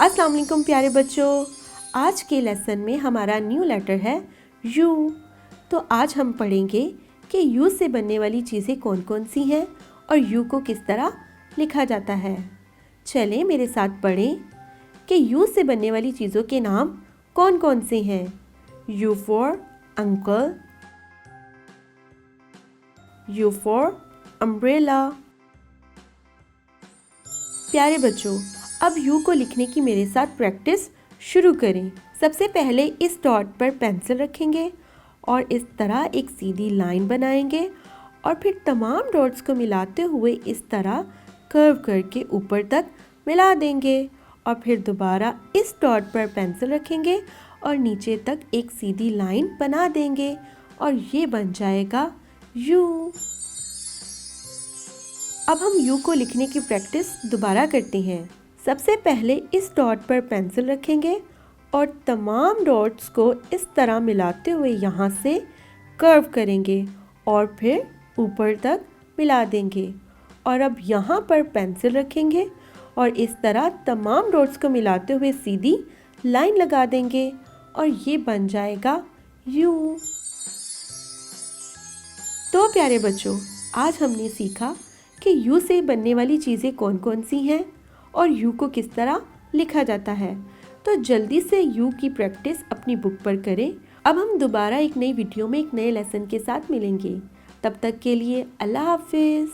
अस्सलाम वालेकुम प्यारे बच्चों। आज के लेसन में हमारा न्यू लेटर है यू। तो आज हम पढ़ेंगे कि यू से बनने वाली चीज़ें कौन कौन सी हैं और यू को किस तरह लिखा जाता है। चलें मेरे साथ पढ़ें कि यू से बनने वाली चीज़ों के नाम कौन कौन से हैं। You for uncle, you for umbrella. प्यारे बच्चों, अब यू को लिखने की मेरे साथ प्रैक्टिस शुरू करें। सबसे पहले इस डॉट पर पेंसिल रखेंगे और इस तरह एक सीधी लाइन बनाएंगे और फिर तमाम डॉट्स को मिलाते हुए इस तरह कर्व करके ऊपर तक मिला देंगे और फिर दोबारा इस डॉट पर पेंसिल रखेंगे और नीचे तक एक सीधी लाइन बना देंगे और ये बन जाएगा यू। अब हम यू को लिखने की प्रैक्टिस दोबारा करते हैं। सबसे पहले इस डॉट पर पेंसिल रखेंगे और तमाम डॉट्स को इस तरह मिलाते हुए यहाँ से कर्व करेंगे और फिर ऊपर तक मिला देंगे और अब यहाँ पर पेंसिल रखेंगे और इस तरह तमाम डॉट्स को मिलाते हुए सीधी लाइन लगा देंगे और ये बन जाएगा यू। तो प्यारे बच्चों, आज हमने सीखा कि यू से बनने वाली चीज़ें कौन कौन सी हैं और यू को किस तरह लिखा जाता है। तो जल्दी से यू की प्रैक्टिस अपनी बुक पर करें। अब हम दोबारा एक नई वीडियो में एक नए लेसन के साथ मिलेंगे। तब तक के लिए अल्लाह हाफिज़।